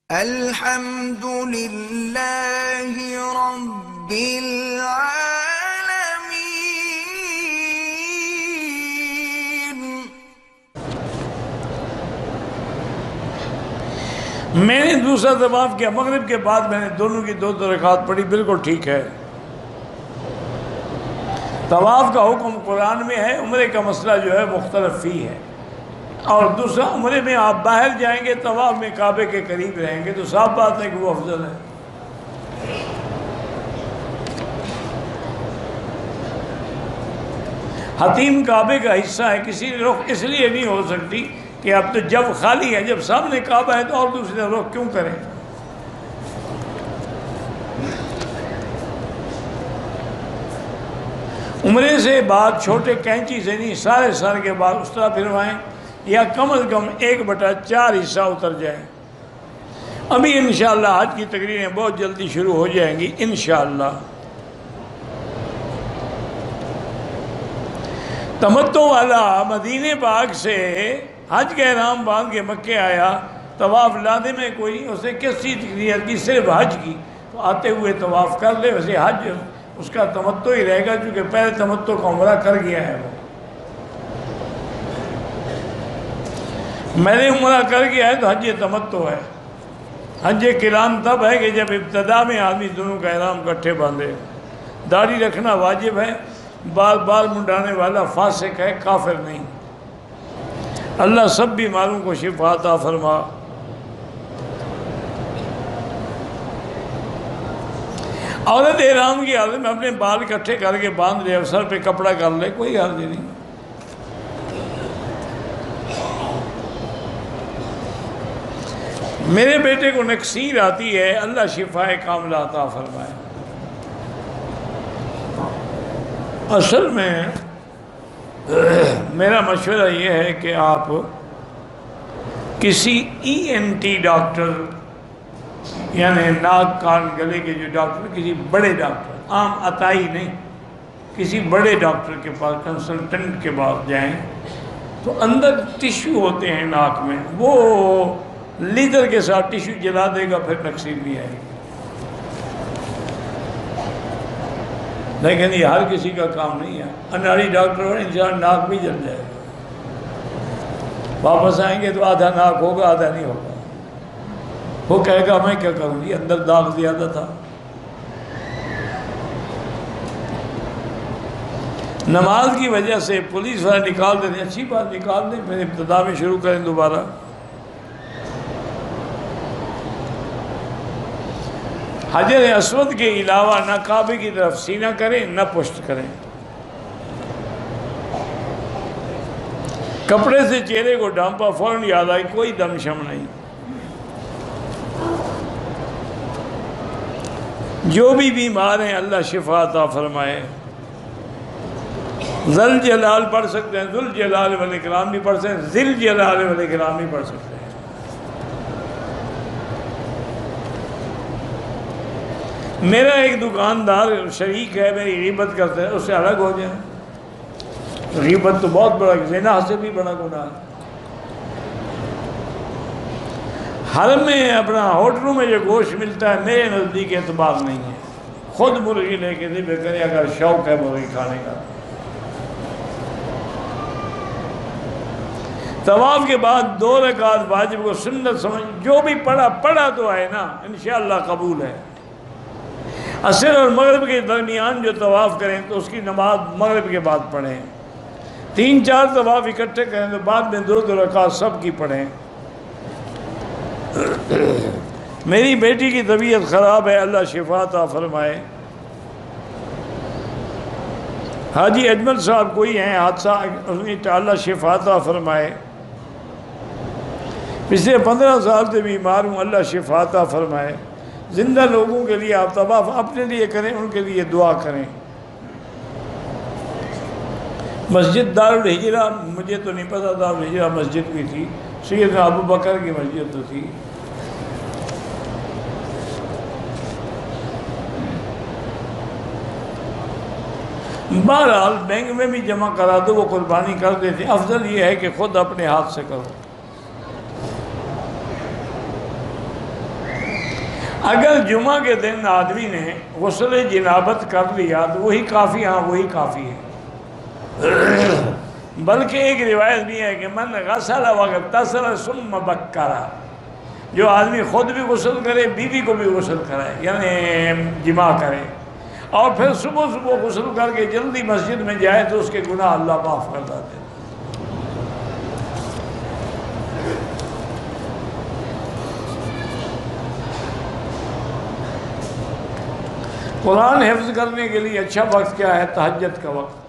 الحمد لله رب العالمين۔ میں نے دوسرا طواف کیا مغرب کے بعد، میں نے دونوں کی دو رکعات پڑھی، بالکل ٹھیک ہے۔ طواف کا حکم قرآن میں ہے، عمرے کا مسئلہ جو ہے مختلف فی ہے۔ اور دوسرا، عمرے میں آپ باہر جائیں گے، طواف میں کعبے کے قریب رہیں گے تو صاف بات ہے کہ وہ افضل ہے۔ حتیم کعبے کا حصہ ہے، کسی رخ اس لیے نہیں ہو سکتی کہ اب تو جب خالی ہے، جب سامنے کعبہ ہے تو اور دوسری رخ کیوں کریں؟ عمرے سے بعد چھوٹے کینچی سے نہیں، سارے سر کے بعد اس طرح پھروائیں، یا کم از کم 1/4 حصہ اتر جائیں۔ ابھی انشاءاللہ حج کی تقریریں بہت جلدی شروع ہو جائیں گی انشاءاللہ۔ تمتع والا مدینہ پاک سے حج کا احرام باندھ کے مکے آیا، طواف لادے میں کوئی نہیں، اسے کس چیز کی نیت کی؟ صرف حج کی، تو آتے ہوئے طواف کر لے، ویسے حج اس کا تمتع ہی رہے گا، کیونکہ پہلے تمتع کا عمرہ کر گیا ہے وہ۔ میں نے عمرہ کر گیا ہے تو حج تمتع ہے۔ حج قران تب ہے کہ جب ابتدا میں آدمی دونوں کا احرام کٹھے باندھے۔ داڑھی رکھنا واجب ہے، بال منڈانے والا فاسق ہے، کافر نہیں۔ اللہ سب بیماروں کو شفا عطا فرما۔ عورت احرام کی حالت میں اپنے بال اکٹھے کر کے باندھ لے اور سر پہ کپڑا کر لے، کوئی حرج نہیں۔ میرے بیٹے کو نکسیر آتی ہے، اللہ شفائے کاملہ عطا فرمائے۔ اصل میں میرا مشورہ یہ ہے کہ آپ کسی ENT ڈاکٹر، یعنی ناک کان گلے کے جو ڈاکٹر، کسی بڑے ڈاکٹر، عام عطائی نہیں، کسی بڑے ڈاکٹر کے پاس، کنسلٹنٹ کے پاس جائیں تو اندر ٹیشو ہوتے ہیں ناک میں، وہ لیدر کے ساتھ ٹیشو جلا دے گا، پھر نکسیر نہیں آئے گی۔ لیکن یہ ہر کسی کا کام نہیں ہے۔ اناڑی ڈاکٹر ہو انسان ناک بھی جل جائے گا، واپس آئیں گے تو آدھا ناک ہوگا، آدھا نہیں ہوگا۔ وہ کہے گا میں کیا کروں گی، اندر داغ زیادہ تھا۔ نماز کی وجہ سے پولیس والے نکال دیتے، اچھی بات، نکال دیں، پھر ابتدا میں شروع کریں دوبارہ۔ حجر اسود کے علاوہ نہ کعبے کی طرف سینہ کریں، نہ پشت کریں۔ کپڑے سے چہرے کو ڈھانپا، فوراً یاد آئی کوئی دم شم نہیں۔ جو بھی بیمار ہیں اللہ شفا عطا فرمائے۔ ذل جلال پڑھ سکتے ہیں، ذل جلال والاکرام بھی پڑھ سکتے ہیں، ذل جلال والاکرام بھی پڑھ سکتے ہیں۔ میرا ایک دکاندار شریک ہے، میری غیبت کرتا ہے، اس سے الگ ہو جائیں۔ غیبت تو بہت بڑا، زنا سے بھی بڑا گناہ ہے۔ حرم میں اپنا ہوٹلوں میں جو گوشت ملتا ہے میرے نزدیک اعتبار نہیں ہے۔ خود مرغی لے کے ذبح کریں اگر شوق ہے مرغی کھانے کا۔ طواف کے بعد 2 رکعت واجب کو سنت سمجھ، جو بھی پڑھا تو ہے نا، انشاءاللہ قبول ہے۔ عصر اور مغرب کے درمیان جو طواف کریں تو اس کی نماز مغرب کے بعد پڑھیں۔ 3-4 طواف اکٹھے کریں تو بعد میں 2 رکعت سب کی پڑھیں۔ میری بیٹی کی طبیعت خراب ہے، اللہ شفا عطا فرمائے۔ حاجی اجمل صاحب کوئی ہیں حادثہ، اللہ شفا عطا فرمائے۔ پچھلے 15 سال سے بیمار ہوں، اللہ شفا عطا فرمائے۔ زندہ لوگوں کے لیے آپ طواف اپنے لیے کریں، ان کے لیے دعا کریں۔ مسجد دارالحجرہ، مجھے تو نہیں پتا دارالحجرہ مسجد بھی تھی، سیدنا ابو بکر کی مسجد تو تھی۔ بہرحال بینک میں بھی جمع کرا دو، وہ قربانی کر دیتے۔ افضل یہ ہے کہ خود اپنے ہاتھ سے کرو۔ اگر جمعہ کے دن آدمی نے غسل جنابت کر لیا تو وہی کافی، ہاں وہی کافی ہے۔ بلکہ ایک روایت بھی ہے کہ من غسل واغتسل ثم بکر، جو آدمی خود بھی غسل کرے، بیوی کو بھی غسل کرائے، یعنی جماع کرے، اور پھر صبح صبح غسل کر کے جلدی مسجد میں جائے تو اس کے گناہ اللہ معاف کر دیتے ہیں۔ قرآن حفظ کرنے کے لیے اچھا وقت کیا ہے؟ تہجد کا وقت۔